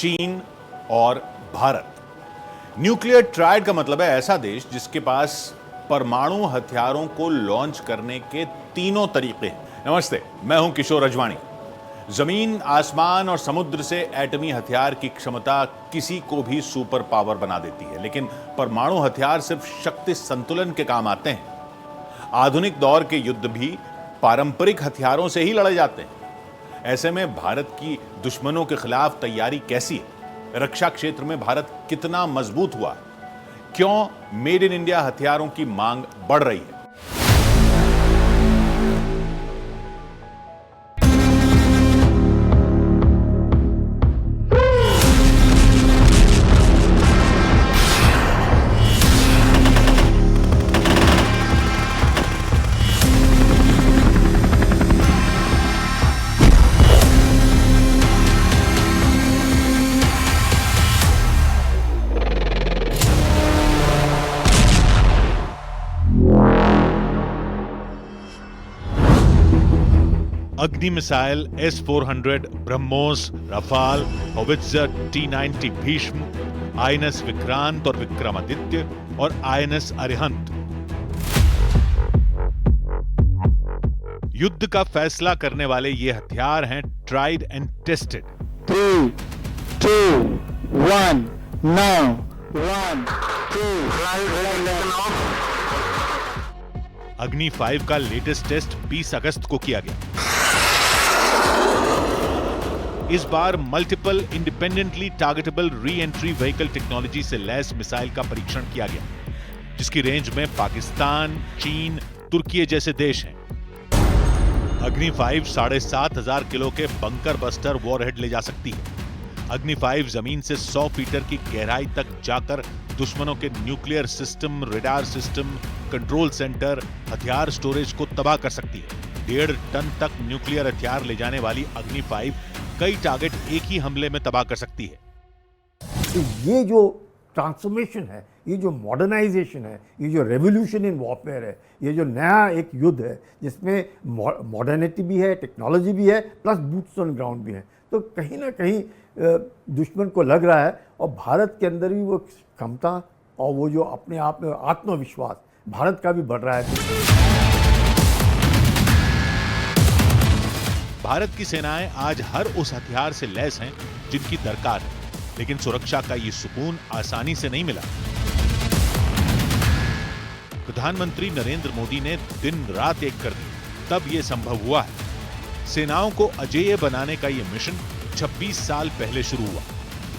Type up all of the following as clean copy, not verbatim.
चीन और Bharat. Nuclear triad का मतलब है ऐसा देश जिसके पास परमाणु हथियारों को लॉन्च करने के तीनों तरीके हैं। नमस्ते, मैं हूं किशोर रजवाणी। जमीन, आसमान और समुद्र से एटमी हथियार की क्षमता किसी को भी सुपर पावर बना देती है, लेकिन परमाणु हथियार सिर्फ शक्ति संतुलन के काम आते हैं। आधुनिक दौर के युद्ध भी पारंपरिक हथियारों से ही लड़े जाते हैं। ऐसे में भारत की दुश्मनों के खिलाफ तैयारी कैसी है? रक्षा क्षेत्र में भारत कितना मजबूत हुआ? क्यों मेड इन इंडिया हथियारों की मांग बढ़ रही है? अग्नि missile, S-400, BrahMos, Rafale, howitzer, T-90 Bhishma, INS Vikrant और विक्रमादित्य और INS अरिहंत। युद्ध का फैसला करने वाले ये हथियार हैं ट्राइड एंड टेस्टेड। 3, 2, 1, now 1, 2, अग्नि 5 का लेटेस्ट टेस्ट 20 अगस्त को किया गया। इस बार multiple independently targetable re entry vehicle technology से लैस मिसाइल का परीक्षण किया गया, जिसकी रेंज में पाकिस्तान, चीन, तुर्की जैसे देश हैं। अग्नि 5 7,500 किलो के बंकर बस्टर वॉरहेड ले जा सकती है। अग्नि 5 जमीन से 100 फीटर की गहराई तक जाकर दुश्मनों के nuclear system, radar system, control centre, हथियार स्टोरेज को तबाह कर सकती है। 1.5 टन तक न्यूक्लियर हथियार ले जाने वाली अग्नि 5 कई टारगेट एक ही हमले में तबाह कर सकती है। तो ये जो ट्रांसफॉर्मेशन है, ये जो मॉडर्नाइजेशन है, ये जो रेवोल्यूशन इन वॉरफेयर है, ये जो नया एक युद्ध है जिसमें मॉडर्निटी भी है, टेक्नोलॉजी भी है, प्लस बूट्स ऑन ग्राउंड भी है, तो कहीं ना कहीं दुश्मन को लग रहा है और भारत के अंदर भी वो क्षमता और वो जो अपने आप में आत्मविश्वास भारत का भी बढ़ रहा है। भारत की सेनाएं आज हर उस हथियार से लैस हैं जिनकी दरकार है, लेकिन सुरक्षा का ये सुकून आसानी से नहीं मिला। प्रधानमंत्री नरेंद्र मोदी ने दिन रात एक कर दी, तब यह संभव हुआ है। सेनाओं को अजेय बनाने का यह मिशन 26 साल पहले शुरू हुआ,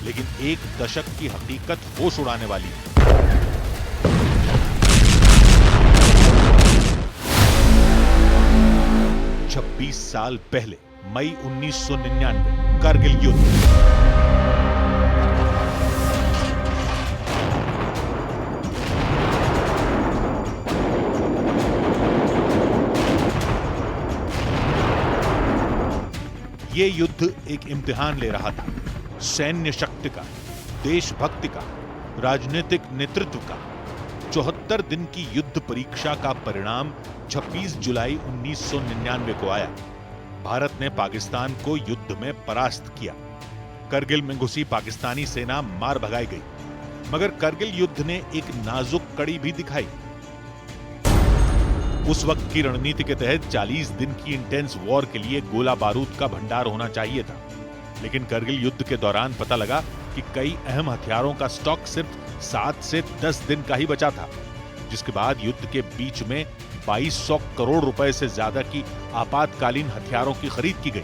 लेकिन एक दशक की हकीकत होश उड़ाने वाली है। छब्बीस साल पहले, मई 1999, कारगिल युद्ध। ये युद्ध एक इम्तिहान ले रहा था, सैन्य शक्ति का, देशभक्ति का, राजनीतिक नेतृत्व का। 74 दिन की युद्ध परीक्षा का परिणाम 26 जुलाई 1999 को आया। भारत ने पाकिस्तान को युद्ध में परास्त किया। करगिल में घुसी पाकिस्तानी सेना मार भगाई गई, मगर करगिल युद्ध ने एक नाजुक कड़ी भी दिखाई। उस वक्त की रणनीति के तहत 40 दिन की इंटेंस वॉर के लिए गोला बारूद का भंडार होना चाहिए था, लेकिन करगिल युद्ध के दौरान पता लगा कि कई अहम हथियारों का स्टॉक सिर्फ 7 से 10 दिन का ही बचा था, जिसके बाद युद्ध के बीच में 2200 करोड़ रुपए से ज्यादा की आपातकालीन हथियारों की खरीद की गई।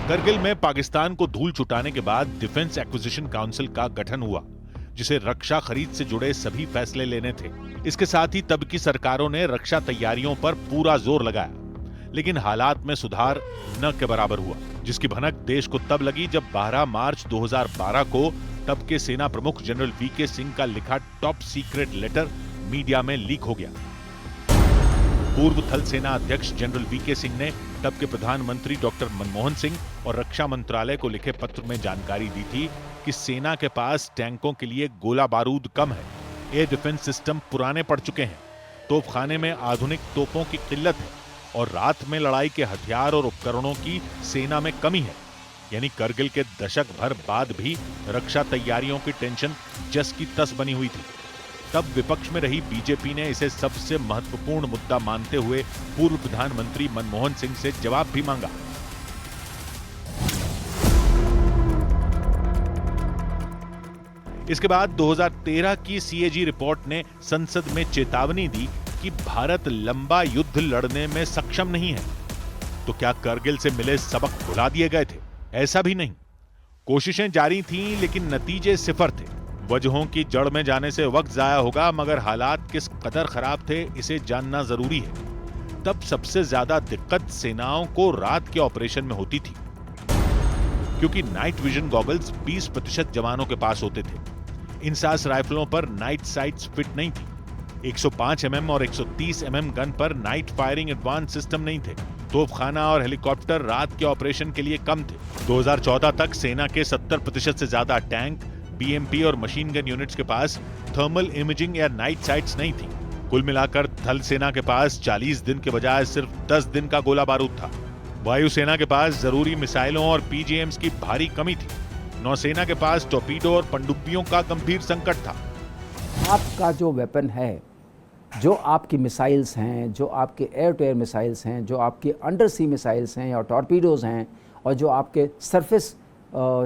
करगिल में पाकिस्तान को धूल छुटाने के बाद डिफेंस एक्विजिशन काउंसिल का गठन हुआ, जिसे रक्षा खरीद से जुड़े सभी फैसले लेने थे। इसके साथ ही तब की सरकारों ने रक्षा तैयारियों पर पूरा जोर लगाया, लेकिन हालात में सुधार न के बराबर हुआ, जिसकी भनक देश को तब लगी जब 12 मार्च 2012 को तब के सेना प्रमुख जनरल वीके सिंह का लिखा टॉप सीक्रेट लेटर मीडिया में लीक हो गया। पूर्व थल सेना अध्यक्ष जनरल वीके सिंह ने तब के प्रधानमंत्री डॉक्टर मनमोहन सिंह और रक्षा मंत्रालय को लिखे पत्र में जानकारी दी थी कि सेना के पास टैंकों के लिए गोला बारूद कम है, एयर डिफेंस सिस्टम पुराने पड़ चुके हैं, तोपखाने में आधुनिक तोपों की किल्लत है और रात में लड़ाई के हथियार और उपकरणों की सेना में कमी है। यानी करगिल के दशक भर बाद भी रक्षा तैयारियों की टेंशन जस की तस बनी हुई थी। तब विपक्ष में रही बीजेपी ने इसे सबसे महत्वपूर्ण मुद्दा मानते हुए पूर्व प्रधानमंत्री मनमोहन सिंह से जवाब भी मांगा। इसके बाद 2013 की सीएजी रिपोर्ट ने संसद में चेतावनी दी कि भारत लंबा युद्ध लड़ने में सक्षम नहीं है। तो क्या करगिल से मिले सबक भुला दिए गए थे? ऐसा भी नहीं। कोशिशें जारी थीं, लेकिन नतीजे सिफर थे। वजहों की जड़ में जाने से वक्त जाया होगा, मगर हालात किस कदर खराब थे इसे जानना जरूरी है। तब सबसे ज्यादा दिक्कत सेनाओं को रात के ऑपरेशन में होती थी, क्योंकि नाइट विजन गॉगल्स 20% जवानों के पास होते थे। इंसास राइफलों पर नाइट साइट्स फिट नहीं थी। 105 mm और 130 mm गन पर नाइट फायरिंग एडवांस सिस्टम नहीं थे। तोपखाना और हेलीकॉप्टर रात के ऑपरेशन के लिए कम थे। 2014 तक सेना के 70% से ज्यादा टैंक, बीएमपी और मशीन गन यूनिट्स के पास थर्मल इमेजिंग या नाइट साइट्स नहीं थी। कुल मिलाकर थल सेना के पास 40 दिन के बजाय सिर्फ 10 दिन का गोला बारूद था। वायुसेना के पास जरूरी मिसाइलों और पीजीएम्स की भारी कमी थी। नौसेना के पास टॉर्पीडो और पनडुब्बियों का गंभीर संकट था। आपका जो वेपन है, जो आपकी मिसाइल्स हैं, जो आपके एयर टू एयर मिसाइल्स हैं, जो आपके अंडर सी मिसाइल्स हैं या टॉर्पीडोज हैं, और जो आपके सरफेस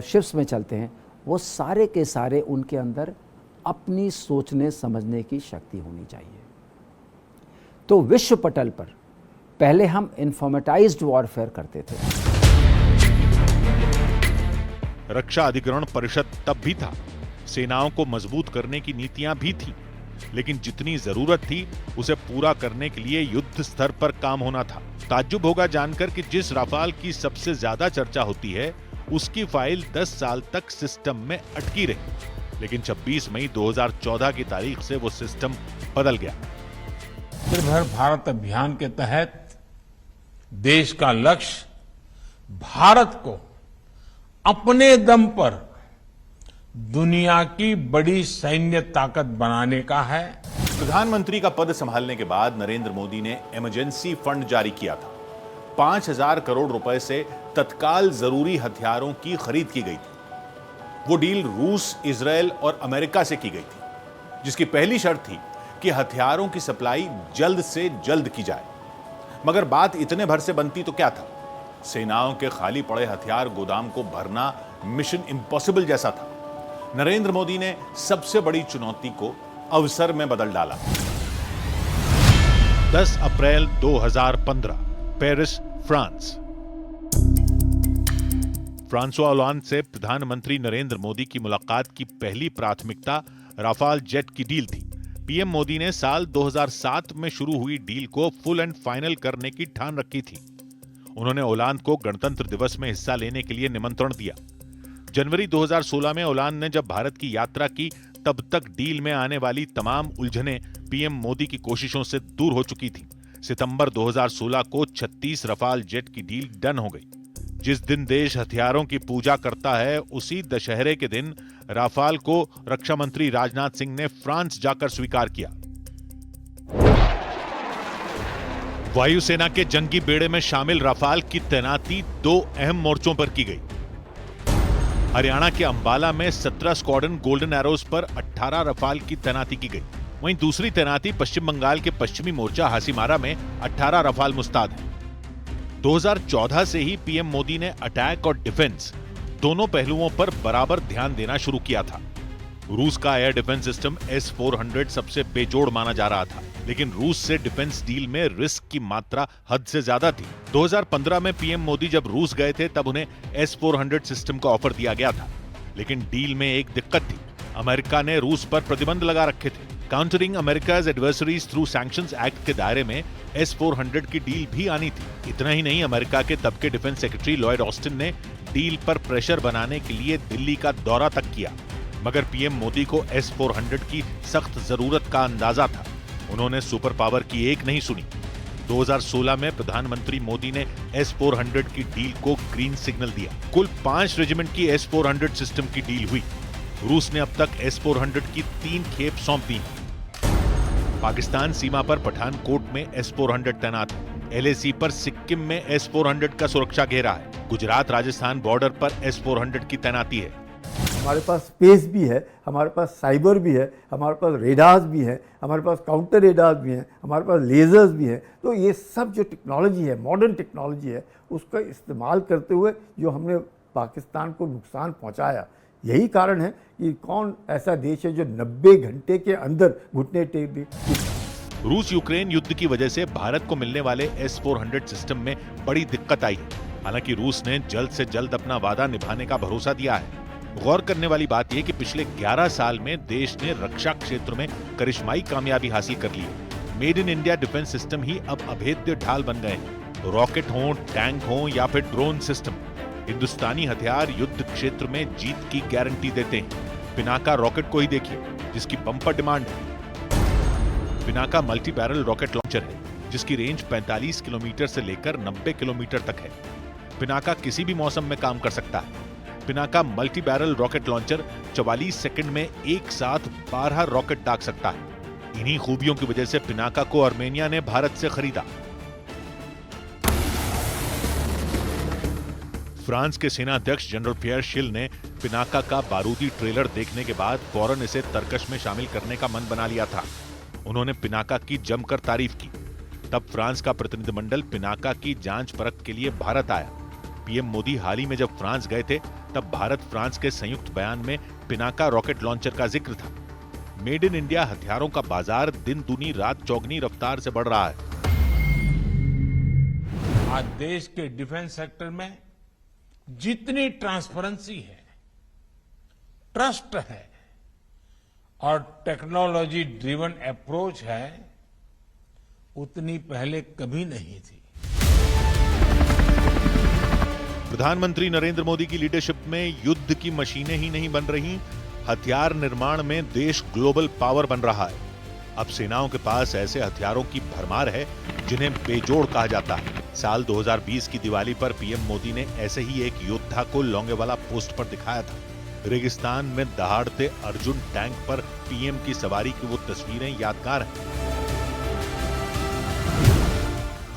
शिप्स में चलते हैं, वो सारे के सारे उनके अंदर अपनी सोचने समझने की शक्ति होनी चाहिए। तो विश्व पटल पर पहले हम इन्फॉर्मेटाइज्ड वॉरफेयर करते थे। रक्षा अधिग्रहण परिषद तब भी था, सेनाओं को मजबूत करने की नीतियां भी थी, लेकिन जितनी जरूरत थी उसे पूरा करने के लिए युद्ध स्तर पर काम होना था। ताज्जुब होगा जानकर कि जिस राफाल की सबसे ज्यादा चर्चा होती है, उसकी फाइल 10 साल तक सिस्टम में अटकी रही, लेकिन 26 मई 2014 की तारीख से वो सिस्टम बदल गया। आत्मनिर्भर भारत अभियान के तहत देश का लक्ष्य भारत को अपने दम पर दुनिया की बड़ी सैन्य ताकत बनाने का है। प्रधानमंत्री का पद संभालने के बाद नरेंद्र मोदी ने इमरजेंसी फंड जारी किया था। 5,000 करोड़ रुपए से तत्काल जरूरी हथियारों की खरीद की गई थी। वो डील रूस, इजरायल और अमेरिका से की गई थी, जिसकी पहली शर्त थी कि हथियारों की सप्लाई जल्द से जल्द की जाए। मगर बात इतने भर से बनती तो क्या था? सेनाओं के खाली पड़े हथियार गोदाम को भरना मिशन इम्पॉसिबल जैसा था। नरेंद्र मोदी ने सबसे बड़ी चुनौती को अवसर में बदल डाला। 10 अप्रैल 2015, पेरिस, फ्रांस। फ्रांसवा ओलांद से प्रधानमंत्री नरेंद्र मोदी की मुलाकात की पहली प्राथमिकता राफाल जेट की डील थी। पीएम मोदी ने साल 2007 में शुरू हुई डील को फुल एंड फाइनल करने की ठान रखी थी। उन्होंने ओलांद को गणतंत्र दिवस में हिस्सा लेने के लिए निमंत्रण दिया। जनवरी 2016 में ओलांद ने जब भारत की यात्रा की, तब तक डील में आने वाली तमाम उलझनें पीएम मोदी की कोशिशों से दूर हो चुकी थी। सितंबर 2016 को 36 रफाल जेट की डील डन हो गई। जिस दिन देश हथियारों की पूजा करता है, उसी दशहरे के दिन राफाल को रक्षा मंत्री राजनाथ सिंह ने फ्रांस जाकर स्वीकार किया। वायुसेना के जंगी बेड़े में शामिल राफाल की तैनाती 2 अहम मोर्चों पर की गई। हरियाणा के अंबाला में 17 स्क्वाड्रन गोल्डन एरोज पर 18 रफाल की तैनाती की गई। वहीं दूसरी तैनाती पश्चिम बंगाल के पश्चिमी मोर्चा हासीमारा में 18 रफाल मुस्ताद है। 2014 से ही पीएम मोदी ने अटैक और डिफेंस दोनों पहलुओं पर बराबर ध्यान देना शुरू किया था। रूस का एयर डिफेंस सिस्टम S-400 सबसे बेजोड़ माना जा रहा था, लेकिन रूस से डिफेंस डील में रिस्क की मात्रा हद से ज्यादा थी। 2015 में पीएम मोदी जब रूस गए थे, तब उन्हें S-400 सिस्टम का ऑफर दिया गया था, लेकिन डील में एक दिक्कत थी। अमेरिका ने रूस पर प्रतिबंध लगा रखे थे। Countering America's adversaries through sanctions act के दायरे में S-400 की डील भी आनी थी। इतना ही नहीं, अमेरिका के तब के डिफेंस सेक्रेटरी लॉयड ऑस्टिन ने डील पर प्रेशर बनाने के लिए दिल्ली का दौरा तक किया, मगर पीएम मोदी को S-400 की सख्त जरूरत का अंदाजा था। उन्होंने सुपर पावर की एक नहीं सुनी। 2016 में प्रधानमंत्री मोदी ने S-400 की डील को ग्रीन सिग्नल दिया। कुल 5 रेजिमेंट की S-400 सिस्टम की डील हुई। रूस ने अब तक S-400 की 3 खेप सौंप दी। पाकिस्तान सीमा पर पठानकोट में S-400 तैनात है। LAC पर सिक्किम में S-400 का सुरक्षा घेरा है। गुजरात राजस्थान बॉर्डर पर S-400 की तैनाती है। हमारे पास स्पेस भी है, हमारे पास साइबर भी है, हमारे पास रेडार्स भी हैं, हमारे पास काउंटर रेडार्स भी हैं, हमारे पास लेज़र्स भी हैं। तो ये सब जो टेक्नोलॉजी है, मॉडर्न टेक्नोलॉजी है, उसका इस्तेमाल करते हुए जो हमने पाकिस्तान को नुकसान पहुंचाया, यही कारण है कि कौन ऐसा देश है जो 90 घंटे के अंदर घुटने टेक दे। रूस यूक्रेन युद्ध की वजह से भारत को मिलने वाले S-400 सिस्टम में बड़ी दिक्कत आई है। हालांकि रूस ने जल्द से जल्द अपना वादा निभाने का भरोसा दिया है। गौर करने वाली बात यह कि पिछले 11 साल में देश ने रक्षा क्षेत्र में करिश्माई कामयाबी हासिल कर ली है। Made in India defence system ही अब अभेद्य ढाल बन गए हैं। रॉकेट हो, टैंक हो या फिर ड्रोन सिस्टम, हिंदुस्तानी हथियार युद्ध क्षेत्र में जीत की गारंटी देते हैं। पिनाका रॉकेट को ही देखिए, जिसकी बम्पर डिमांड है। Pinaka multi barrel rocket launcher है, जिसकी रेंज 45 किलोमीटर से लेकर 90 किलोमीटर तक है। पिनाका किसी भी मौसम में काम कर सकता है। Pinaka multi barrel rocket launcher 44 second में एक साथ 12 रॉकेट दाग सकता है। इन्हीं खूबियों की वजह से पिनाका को आर्मेनिया ने भारत से खरीदा। फ्रांस के सेना अध्यक्ष जनरल पियर शिल ने पिनाका का बारूदी ट्रेलर देखने के बाद फौरन इसे तर्कश में शामिल करने का मन बना लिया था। उन्होंने पिनाका की जमकर तारीफ की। तब फ्रांस का प्रतिनिधिमंडल पिनाका की जांच परख के लिए भारत आया। पीएम मोदी हाल ही में जब फ्रांस गए थे, तब भारत फ्रांस के संयुक्त बयान में पिनाका रॉकेट लॉन्चर का जिक्र था। मेड इन इंडिया हथियारों का बाजार दिन दूनी रात चौगनी रफ्तार से बढ़ रहा है। आज देश के डिफेंस सेक्टर में जितनी ट्रांसपेरेंसी है, ट्रस्ट है और टेक्नोलॉजी ड्रिवन अप्रोच है, उतनी पहले कभी नहीं थी। प्रधानमंत्री नरेंद्र मोदी की लीडरशिप में युद्ध की मशीनें ही नहीं बन रही, हथियार निर्माण में देश ग्लोबल पावर बन रहा है। अब सेनाओं के पास ऐसे हथियारों की भरमार है जिन्हें बेजोड़ कहा जाता है। साल 2020 की दिवाली पर पीएम मोदी ने ऐसे ही एक योद्धा को लोंगेवाला पोस्ट पर दिखाया था। रेगिस्तान में दहाड़ते अर्जुन टैंक पर पीएम की सवारी की वो तस्वीरें यादगार हैं।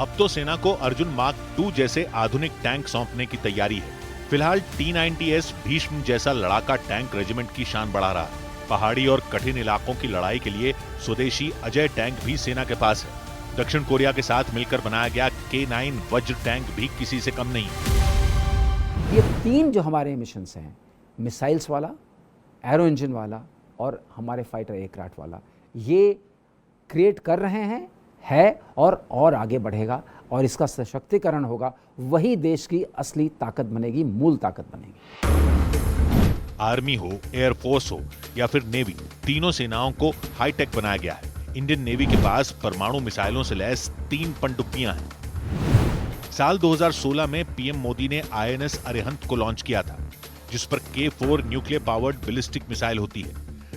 अब तो सेना को अर्जुन मार्क 2 जैसे आधुनिक टैंक सौंपने की तैयारी है। फिलहाल T-90S भीष्म जैसा लड़ाका टैंक रेजिमेंट की शान बढ़ा रहा है। पहाड़ी और कठिन इलाकों की लड़ाई के लिए स्वदेशी अजय टैंक भी सेना के पास है। दक्षिण कोरिया के साथ मिलकर बनाया गया K9 वज्र टैंक भी किसी से कम नहीं। ये 3 जो हमारे मिशंस हैं, मिसाइल्स वाला, एरो इंजन वाला और हमारे फाइटर एयरक्राफ्ट वाला, ये क्रिएट कर रहे हैं, है और आगे बढ़ेगा और इसका सशक्तिकरण होगा। वही देश की असली ताकत बनेगी, मूल ताकत बनेगी। आर्मी हो, एयरफोर्स हो या फिर नेवी, तीनों सेनाओं को हाईटेक बनाया गया है। इंडियन नेवी के पास परमाणु मिसाइलों से लैस 3 पनडुब्बियां हैं। साल 2016 में पीएम मोदी ने INS अरिहंत को लॉन्च किया था, जिस पर K4 nuclear powered ballistic missile होती है,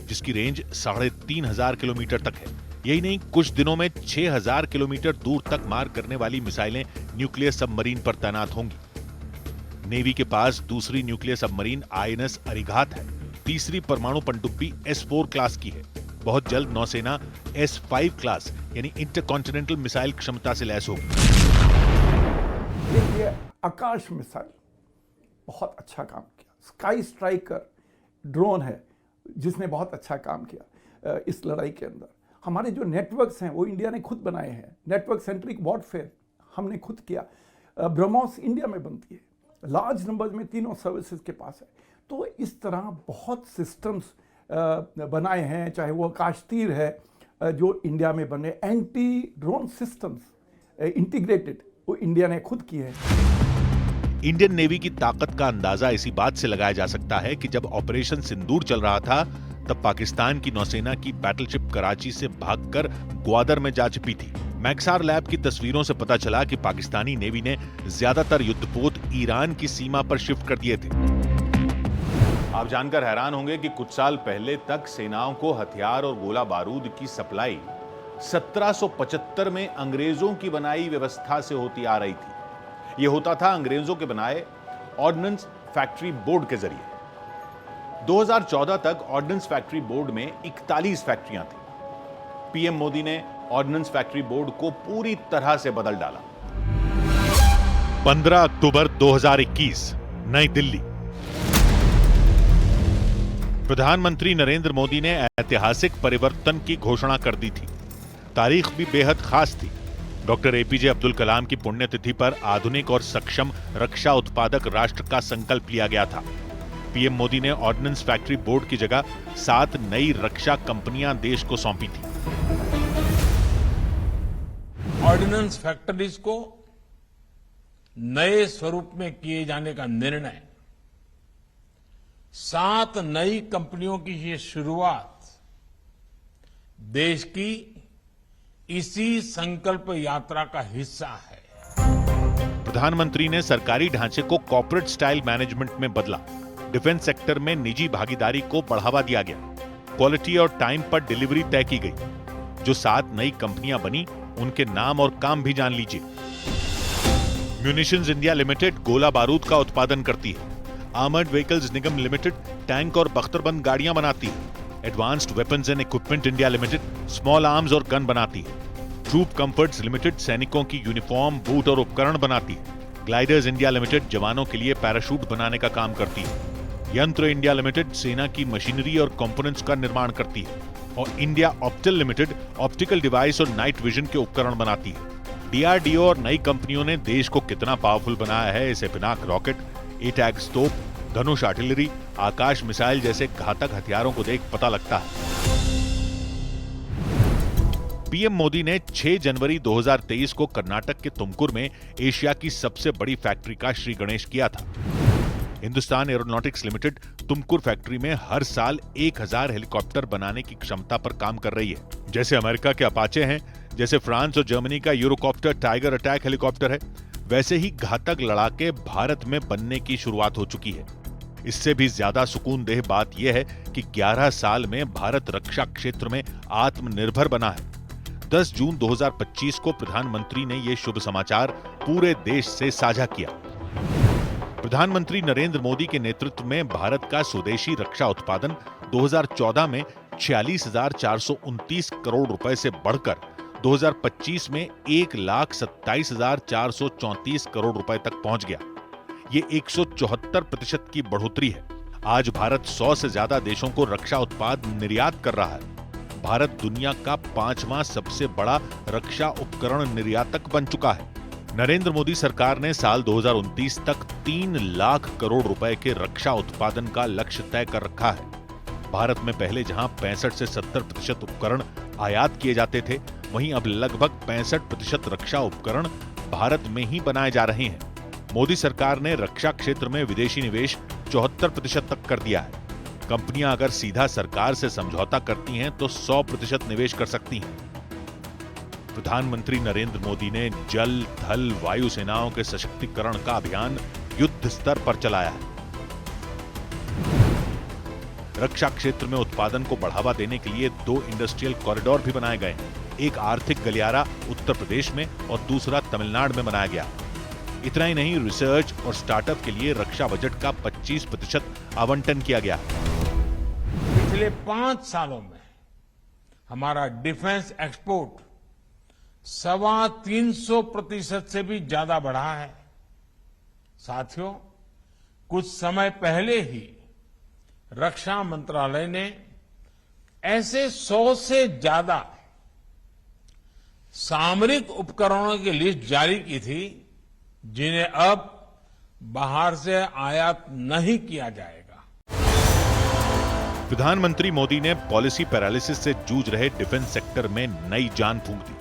जिसकी रेंज 3500 किलोमीटर तक है। यही नहीं, कुछ दिनों में 6000 किलोमीटर दूर तक मार करने वाली मिसाइलें न्यूक्लियर सबमरीन पर तैनात होंगी। नेवी के पास दूसरी न्यूक्लियर सबमरीन INS अरिघात है। तीसरी परमाणु पनडुब्बी S4 क्लास की है। बहुत जल्द नौसेना S5 क्लास यानी इंटरकॉन्टिनेंटल मिसाइल क्षमता से लैस होगी। देखिए, आकाश मिसाइल बहुत अच्छा काम किया। स्काई स्ट्राइकर ड्रोन है जिसने बहुत अच्छा काम किया इस लड़ाई के अंदर। हमारे जो नेटवर्क्स हैं वो इंडिया ने खुद बनाए हैं। नेटवर्क सेंट्रिक वॉरफेयर हमने खुद किया। ब्रह्मोस इंडिया में बनती है, लार्ज नंबर में तीनों सर्विसेज के पास है। तो इस तरह बहुत सिस्टम्स बनाए हैं, चाहे वो आकाश तीर है जो इंडिया में बने, एंटी ड्रोन सिस्टम्स इंटीग्रेटेड वो इंडिया ने खुद किए हैं। इंडियन नेवी की ताकत का अंदाजा इसी बात से लगाया जा सकता है कि जब ऑपरेशन सिंदूर चल रहा था, तब पाकिस्तान की नौसेना की बैटलशिप कराची से भागकर ग्वादर में जा छिपी थी। मैक्सार लैब की तस्वीरों से पता चला कि पाकिस्तानी नेवी ने ज्यादातर युद्धपोत ईरान की सीमा पर शिफ्ट कर दिए थे। आप जानकर हैरान होंगे कि कुछ साल पहले तक सेनाओं को हथियार और गोला बारूद की सप्लाई 1775 में अंग्रेजों की बनाई व्यवस्था से होती आ रही थी। यह होता था अंग्रेजों के बनाए ऑर्डिनेंस फैक्ट्री बोर्ड के जरिए। 2014 तक ऑर्डिनेंस फैक्ट्री बोर्ड में 41 फैक्ट्रियां थी। पीएम मोदी ने ऑर्डिनेंस फैक्ट्री बोर्ड को पूरी तरह से बदल डाला। 15 अक्टूबर 2021, नई दिल्ली। प्रधानमंत्री नरेंद्र मोदी ने ऐतिहासिक परिवर्तन की घोषणा कर दी थी। तारीख भी बेहद खास थी। डॉक्टर एपीजे अब्दुल कलाम की पुण्यतिथि पर आधुनिक और सक्षम रक्षा उत्पादक राष्ट्र का संकल्प लिया गया था। पीएम मोदी ने ऑर्डिनेंस फैक्ट्री बोर्ड की जगह 7 नई रक्षा कंपनियां देश को सौंपी थी। ऑर्डिनेंस फैक्ट्रीज को नए स्वरूप में किए जाने का निर्णय, 7 नई कंपनियों की ये शुरुआत देश की इसी संकल्प यात्रा का हिस्सा है। प्रधानमंत्री ने सरकारी ढांचे को कॉर्पोरेट स्टाइल मैनेजमेंट में बदला। डिफेंस सेक्टर में निजी भागीदारी को बढ़ावा दिया गया। क्वालिटी और टाइम पर डिलीवरी तय की गई। जो 7 नई कंपनियां बनी, उनके नाम और काम भी जान लीजिए। म्यूनिशंस इंडिया लिमिटेड गोला बारूद का उत्पादन करती है। आर्मर्ड व्हीकल्स निगम लिमिटेड टैंक और बख्तरबंद गाड़ियां बनाती है। Advanced weapons and equipment India limited small arms और गन बनाती है। ट्रूप कंफर्ट्स लिमिटेड सैनिकों की यूनिफॉर्म, बूट और उपकरण बनाती है। ग्लाइडर्स इंडिया लिमिटेड जवानों के लिए पैराशूट बनाने का काम करती है। यंत्र इंडिया लिमिटेड सेना की मशीनरी और कंपोनेंट्स का निर्माण करती है। और India octal limited optical device और नाइट विजन के उपकरण बनाती है। डीआरडीओ और नई कंपनियों ने देश को कितना पावरफुल बनाया है, इसे पिनाक रॉकेट, एटैक तोप, धनुष आर्टिलरी, आकाश मिसाइल जैसे घातक हथियारों को देख पता लगता है। पीएम मोदी ने 6 जनवरी 2023 को कर्नाटक के तुमकुर में एशिया की सबसे बड़ी फैक्ट्री का श्री गणेश किया था। Hindustan aeronautics limited Tumkur factory में हर साल 1000 हेलीकॉप्टर बनाने की क्षमता पर काम कर रही है। जैसे अमेरिका के अपाचे हैं, जैसे फ्रांस और जर्मनी का यूरोकॉप्टर टाइगर अटैक हेलीकॉप्टर है, वैसे ही घातक लड़ाके भारत में बनने की शुरुआत हो चुकी है। इससे भी ज्यादा सुकूनदेह बात यह है कि 11 साल में भारत रक्षा क्षेत्र में आत्मनिर्भर बना है। 10 जून 2025 को प्रधानमंत्री ने यह शुभ समाचार पूरे देश से साझा किया। प्रधानमंत्री नरेंद्र मोदी के नेतृत्व में भारत का स्वदेशी रक्षा उत्पादन 2014 में 46,429 करोड़ रुपए से बढ़कर 2025 में 1,27,434 करोड़ रुपए तक पहुंच गया। ये 174% की बढ़ोतरी है। आज भारत 100 से ज्यादा देशों को रक्षा उत्पाद निर्यात कर रहा है। भारत दुनिया का 5वां सबसे बड़ा रक्षा उपकरण निर्यातक बन चुका है। नरेंद्र मोदी सरकार ने साल 2029 तक 3 लाख करोड़ रुपए के रक्षा उत्पादन का लक्ष्य तय कर रखा है। भारत में पहले जहां 65 से 70% उपकरण आयात किए जाते थे, वहीं अब लगभग 65% रक्षा उपकरण भारत में ही बनाए जा रहे हैं। मोदी सरकार ने रक्षा क्षेत्र में विदेशी निवेश 74% तक कर दिया है। कंपनियां अगर सीधा सरकार से समझौता करती हैं तो 100% निवेश कर सकती हैं। प्रधानमंत्री नरेंद्र मोदी ने जल, थल, वायु सेनाओं के सशक्तिकरण का अभियान युद्ध स्तर पर चलाया है। रक्षा क्षेत्र में उत्पादन को बढ़ावा देने के लिए 2 इंडस्ट्रियल कॉरिडोर भी बनाए गए हैं। एक आर्थिक गलियारा उत्तर प्रदेश में और दूसरा तमिलनाडु में बनाया गया। इतना ही नहीं, रिसर्च और स्टार्टअप के लिए रक्षा बजट का 25% आवंटन किया गया। पिछले 5 सालों में हमारा डिफेंस एक्सपोर्ट 325% से भी ज्यादा बढ़ा है। साथियों, कुछ समय पहले ही रक्षा मंत्रालय ने ऐसे 100 से ज्यादा सामरिक उपकरणों की लिस्ट जारी की थी जिन्हें अब बाहर से आयात नहीं किया जाएगा। प्रधानमंत्री मोदी ने पॉलिसी पैरालिसिस से जूझ रहे डिफेंस सेक्टर में नई जान फूंक दी,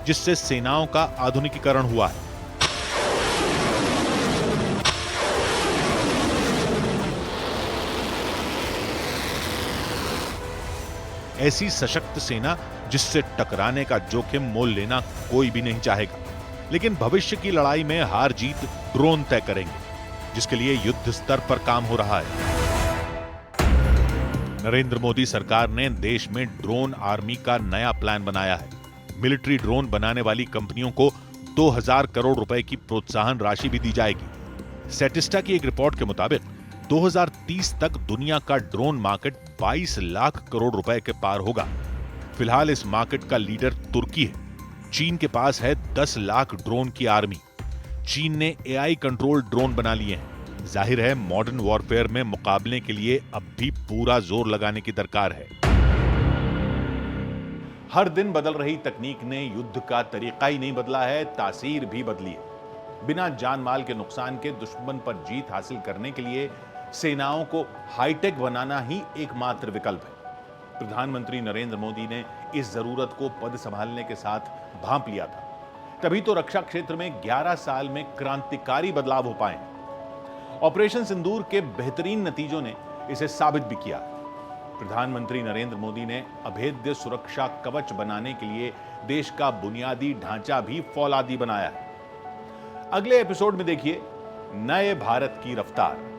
जिससे सेनाओं का आधुनिकीकरण हुआ है। ऐसी सशक्त सेना जिससे टकराने का जोखिम मोल लेना कोई भी नहीं चाहेगा। लेकिन भविष्य की लड़ाई में हार जीत ड्रोन तय करेंगे, जिसके लिए युद्ध स्तर पर काम हो रहा है। नरेंद्र मोदी सरकार ने देश में ड्रोन आर्मी का नया प्लान बनाया है। मिलिट्री ड्रोन बनाने वाली कंपनियों को 2000 करोड़ रुपए की प्रोत्साहन राशि भी दी जाएगी। सेटिस्टा की एक रिपोर्ट के मुताबिक 2030 तक दुनिया का ड्रोन मार्केट 22 लाख करोड़ रुपए के पार होगा। फिलहाल इस मार्केट का लीडर तुर्की है। चीन के पास है 10 लाख ड्रोन की आर्मी। चीन ने एआई कंट्रोल ड्रोन बना लिए हैं। जाहिर है मॉडर्न वॉरफेयर में मुकाबले के लिए अब भी पूरा जोर लगाने की दरकार है। हर दिन बदल रही तकनीक ने युद्ध का तरीका ही नहीं बदला है, तासीर भी बदली है। बिना जान माल के नुकसान के दुश्मन पर जीत हासिल करने के लिए सेनाओं को हाईटेक बनाना ही एकमात्र विकल्प है। प्रधानमंत्री नरेंद्र मोदी ने इस जरूरत को पद संभालने के साथ भांप लिया था। तभी तो रक्षा क्षेत्र में 11 साल में क्रांतिकारी बदलाव हो पाए। ऑपरेशन सिंदूर के बेहतरीन नतीजों ने इसे साबित भी किया। प्रधानमंत्री नरेंद्र मोदी ने अभेद्य सुरक्षा कवच बनाने के लिए देश का बुनियादी ढांचा भी फौलादी बनाया है। अगले एपिसोड में देखिए नए भारत की रफ्तार।